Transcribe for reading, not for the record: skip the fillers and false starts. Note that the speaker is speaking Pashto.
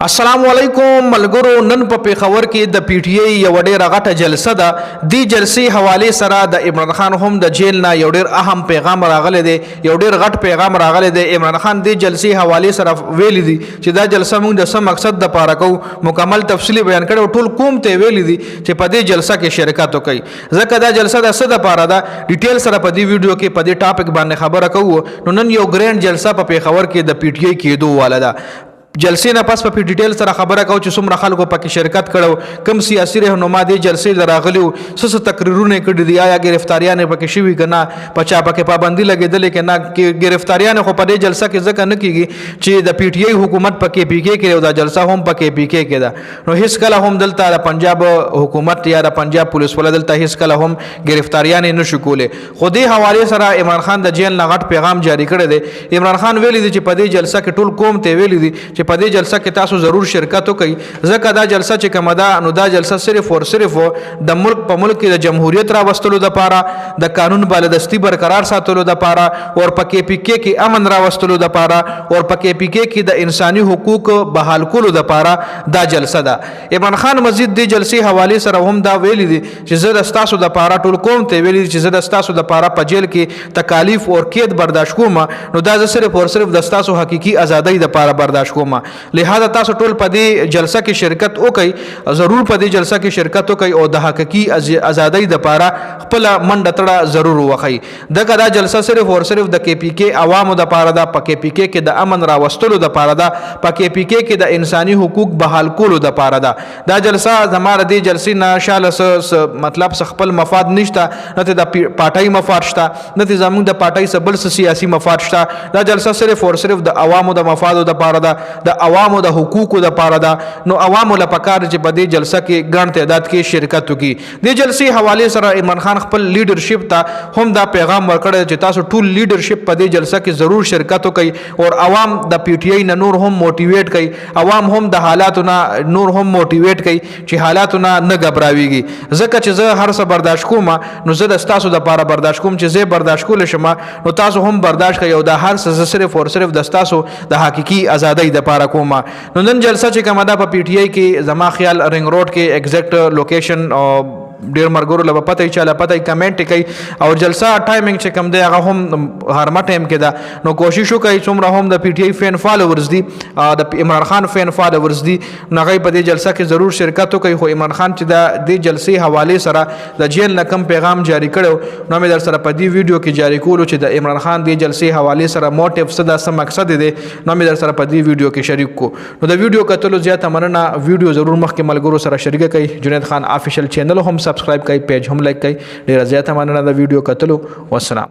السلام علیکم ملګرو نن په پیښور کې د پی ټی ای یو ډېره غټه جلسه ده د جلسې حواله سره د عمران خان هم د جیل نه یو ډېر اهم پیغام راغلی دی یو ډېر غټ پیغام راغلی دی عمران خان د جلسې حواله سره ویلي دي چې دا جلسه موږ د سم مقصد د پاره کوو مکمل تفصیلی بیان کړو ټول کوم ته ویلي دي چې په دې جلسه کې شرکت وکړي ځکه دا جلسه د څه د پاره ده ډیټیل سره په دې ویډیو کې په دې ټاپک باندې خبره کوو نو نن یو ګرینډ جلسه په پیښور کې د پی ټی ای کېدو والا ده جلسې نه پس په ډیټیل سره خبره کوو چې څومره خلکو پکې شرکت کړو کم سیاسي رهنما دي جلسې لراغلیو څه تقریرونه کړي دي آیا گرفتاریان پکې شوي کنه پچا پکې پابندي لګېدلې کنه کې گرفتاریان خو په دې جلسه کې ځکه نه کیږي چې د پی ټی ای حکومت پکې پی کې کړو دا جلسه هم پکې پی کې کړه نو هیڅ کله هم دلته د پنجاب حکومت یا د پنجاب پولیس ول دلته هیڅ کله هم گرفتاریان نه شو کولې خو دې حواله سره عمران خان د جیل نه غټ پیغام جاری کړی دی عمران خان ویلي دي چې په دې جلسه کې ټول قوم ته ویلي دي په دې جلسه کې تاسو ضرور شرکت وکړئ ځکه دا جلسه چې کومه ده نو دا جلسه صرف او صرف د ملک په ملک کې د جمهوریت را وستلو د پاره د قانون بالادستی برقرار ساتلو د پاره او پکې پی کې امن را وستلو د پاره او پکې پی کې د انساني حقوق بحال کولو د پاره دا جلسه ده عمران خان مزید د جلسې حواله سره هم دا ویلي دي چې زه د تاسو د پاره ټول قوم ته ویلي چې زه د تاسو د پاره په جیل کې تکالیف او قید برداشت کوم نو دا صرف او صرف د تاسو حقيقي ازادۍ د پاره برداشت کوم لہذا تاسو ټول په دې جلسه کې شرکت وکړئ ضرور په دې جلسه کې شرکت وکړئ او د حقيقي ازادۍ د پاره خپل منډه تړه ضرور وخی دغه دا جلسه صرف او صرف د کې پی کې عوامو د پاره د پکې پی کې د امن را وستلو د پاره د پکې پی کې د انساني حقوق بحال کولو د پاره دا جلسه زماره دې جلسې نه شاله مطلب خپل مفاد نشته نه د پارټای مفاد شته نه زموږ د پارټای سبل سیاسي مفاد شته دا جلسه صرف او صرف د عوامو د مفادو د پاره د عوامو د حقوقو د پاره ده نو عوامو لپاره چې په دې جلسه کې ګڼ تعداد کې شرکت وکړي د جلسې حواله سره عمران خان خپل لیډرشپ ته هم دا پیغام ورکړی چې تاسو ټول لیډرشپ په دې جلسه کې ضرور شرکت وکړي او عوام د پی ټی ای نه نور هم موټیویټ کړي عوام هم د حالاتو نه نور هم موټیویټ کړي چې حالاتو نه غبراويږي ځکه چې زه هر څه برداشت کوم نو زه د تاسو د لپاره برداشت کوم چې زه برداشت کول شم نو تاسو هم برداشت کړئ او د هر څه صرف او صرف د تاسو د حقيقي ازادۍ د لپاره کوم نو نن جلسه چې کومه ده په پی ټی ای کې زما خیال رنګ روډ کې ایگزیکټ لوکیشن ډیر مرګورو لپاره پته چاله پته کمنټ کوي او جلسه ټایمینګ چې کم دی هغه هم هرما ټایم کې ده نو کوشش وکړئ څومره هم د پی ټی ای فین فالوورز دي د عمران خان فین فالوورز دي نو هغه په دې جلسه کې ضرور شرکت وکړي خو عمران خان چې د دې جلسې حواله سره د جیل نه کم پیغام جاری کړو نو مې در سره په دې ویډیو کې جاری کولو چې د عمران خان د جلسې حواله سره موټیو څه د مقصد دی نو مې در سره په دې ویډیو کې شریک کو نو د ویډیو کتلو زیاته مننه ویډیو ضرور مخکې ملګرو سره شریک کړئ جنید خان افیشل چینل هم سبسکرایب کړئ پیج هم لایک کړئ ډیر زیاته مننه د ویډیو کتلو والسلام